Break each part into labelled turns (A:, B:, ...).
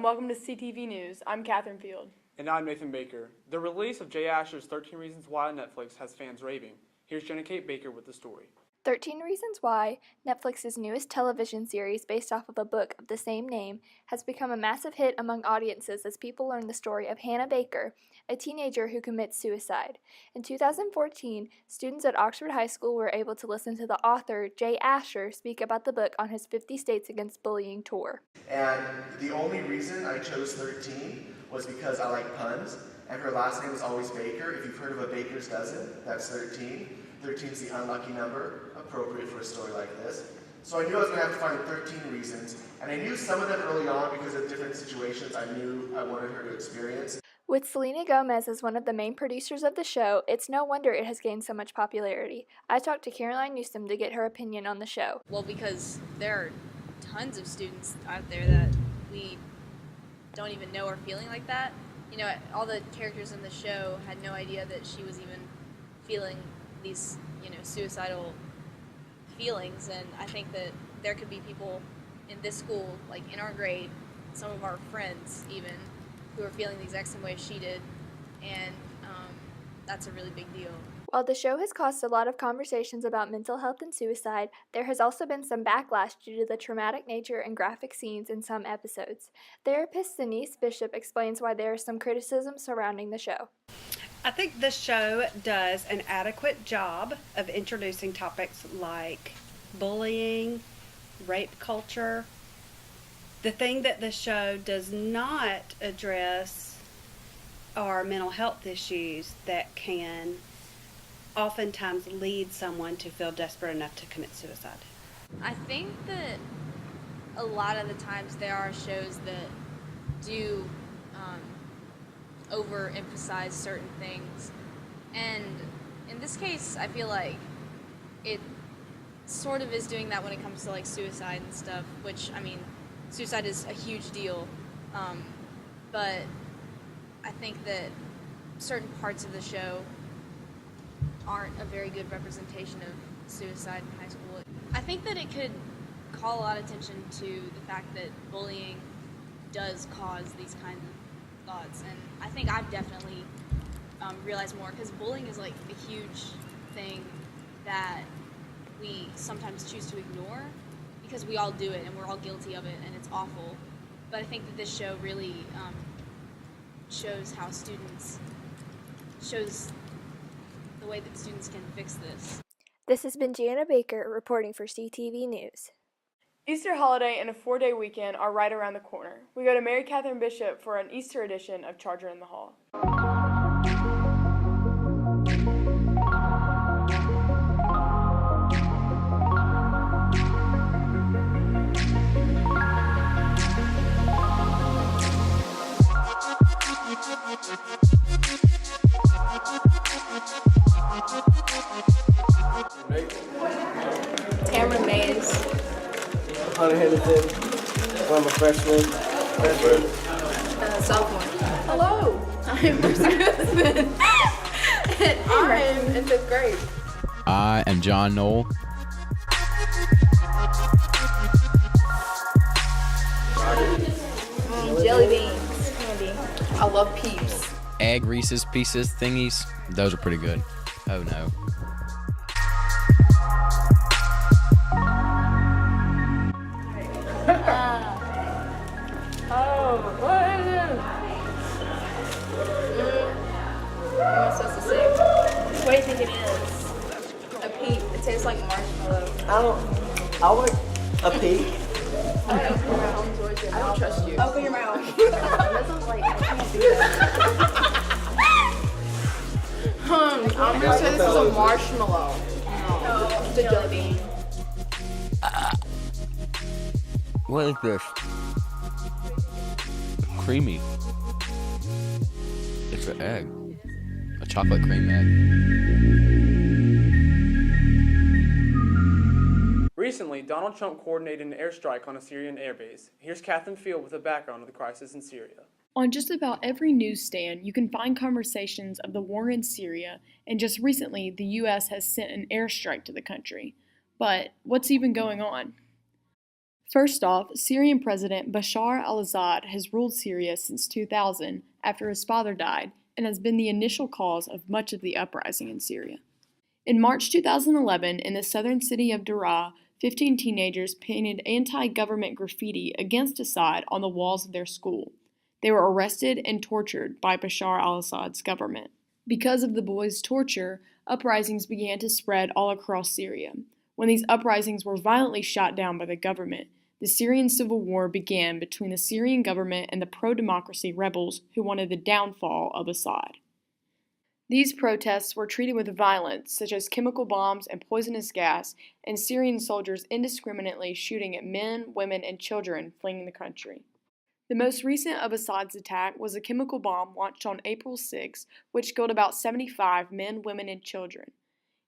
A: welcome to CTV News. I'm Catherine Field.
B: And I'm Nathan Baker. The release of Jay Asher's 13 Reasons Why on Netflix has fans raving. Here's Jenna Kate Baker with the story.
C: 13 Reasons Why, Netflix's newest television series based off of a book of the same name, has become a massive hit among audiences as people learn the story of Hannah Baker, a teenager who commits suicide. In 2014, students at Oxford High School were able to listen to the author, Jay Asher, speak about the book on his 50 States Against Bullying tour.
D: And the only reason I chose 13 was because I like puns, and her last name is always Baker. If you've heard of a baker's dozen, that's 13. 13 is the unlucky number, appropriate for a story like this. So I knew I was going to have to find 13 reasons, and I knew some of them early on because of different situations I knew I wanted her to experience.
C: With Selena Gomez as one of the main producers of the show, it's no wonder it has gained so much popularity. I talked to Caroline Newsom to get her opinion on the show.
E: Well, because there are tons of students out there that we don't even know are feeling like that. You know, all the characters in the show had no idea that she was even feeling these, suicidal feelings, and I think that there could be people in this school, like in our grade, some of our friends even, who are feeling the exact same way she did, and that's a really big deal.
C: While the show has caused a lot of conversations about mental health and suicide, there has also been some backlash due to the traumatic nature and graphic scenes in some episodes. Therapist Denise Bishop explains why there is some criticism surrounding the show.
F: I think the show does an adequate job of introducing topics like bullying, rape culture. The thing that the show does not address are mental health issues that can oftentimes lead someone to feel desperate enough to commit suicide.
E: I think that a lot of the times there are shows that do overemphasize certain things, and in this case I feel like it sort of is doing that when it comes to like suicide and stuff, which suicide is a huge deal, but I think that certain parts of the show aren't a very good representation of suicide in high school. I think that it could call a lot of attention to the fact that bullying does cause these kinds of thoughts, and I think I've definitely realized more, because bullying is like a huge thing that we sometimes choose to ignore because we all do it and we're all guilty of it and it's awful. But I think that this show really shows the way that students can fix this.
C: This has been Jana Baker reporting for CTV News.
A: Easter holiday and a 4-day weekend are right around the corner. We go to Mary Catherine Bishop for an Easter edition of Charger in the Hall.
G: Cameron Mays.
H: Hunter Henderson. I'm a freshman.
G: Sophomore.
I: Hello,
G: I'm Mercy Husband. And I'm in 5th grade.
J: I am John Knoll.
G: Jelly beans. Candy. I love Peeps.
J: Egg Reese's Pieces thingies. Those are pretty good. Oh no.
G: What am I supposed to say? What do you think it is? A Peep. It tastes like marshmallow.
H: I like a peep.
G: I don't trust you. Open your mouth. I'm gonna say this is a marshmallow. No, it's a jelly bean.
J: What is this? Creamy. It's an egg. A chocolate cream egg.
B: Recently, Donald Trump coordinated an airstrike on a Syrian airbase. Here's Catherine Field with a background of the crisis in Syria.
I: On just about every newsstand, you can find conversations of the war in Syria, and just recently, the U.S. has sent an airstrike to the country. But what's even going on? First off, Syrian President Bashar al-Assad has ruled Syria since 2000 after his father died and has been the initial cause of much of the uprising in Syria. In March 2011, in the southern city of Daraa, 15 teenagers painted anti-government graffiti against Assad on the walls of their school. They were arrested and tortured by Bashar al-Assad's government. Because of the boys' torture, uprisings began to spread all across Syria. When these uprisings were violently shot down by the government, the Syrian civil war began between the Syrian government and the pro-democracy rebels who wanted the downfall of Assad. These protests were treated with violence, such as chemical bombs and poisonous gas, and Syrian soldiers indiscriminately shooting at men, women, and children fleeing the country. The most recent of Assad's attack was a chemical bomb launched on April 6, which killed about 75 men, women, and children.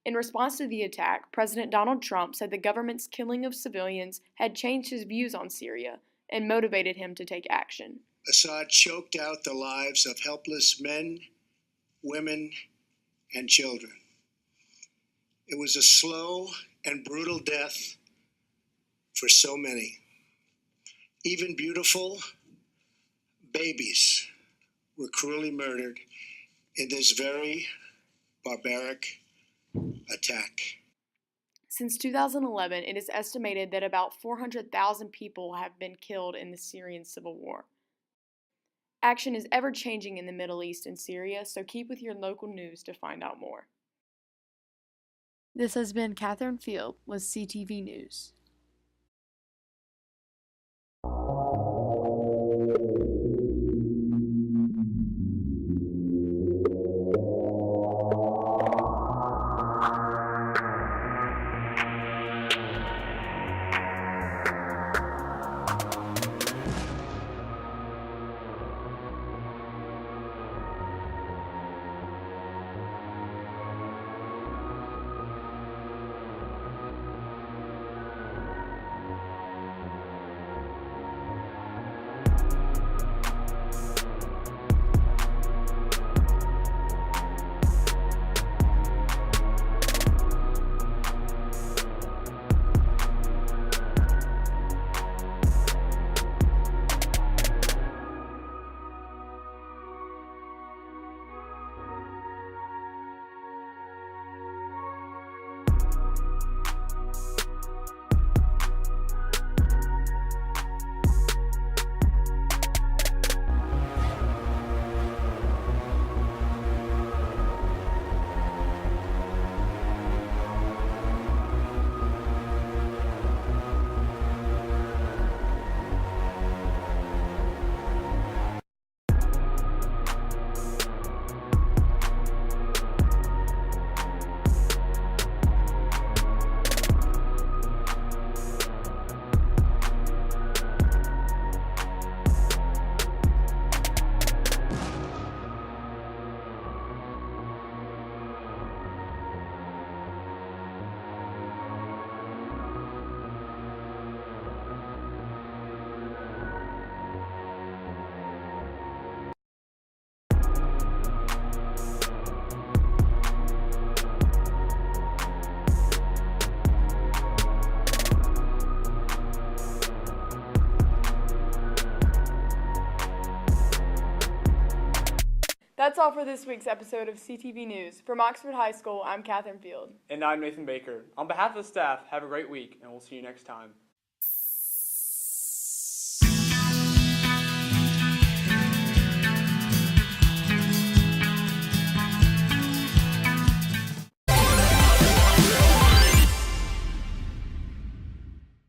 I: In response to the attack, President Donald Trump said the government's killing of civilians had changed his views on Syria and motivated him to take action.
K: Assad choked out the lives of helpless men, women, and children. It was a slow and brutal death for so many. Even beautiful babies were cruelly murdered in this very barbaric attack.
I: Since 2011, it is estimated that about 400,000 people have been killed in the Syrian civil war. Action is ever changing in the Middle East and Syria, so keep with your local news to find out more. This has been Catherine Field with CTV News. That's all for this week's episode of CTV News. From Oxford High School, I'm Catherine Field.
B: And I'm Nathan Baker. On behalf of the staff, have a great week, and we'll see you next time.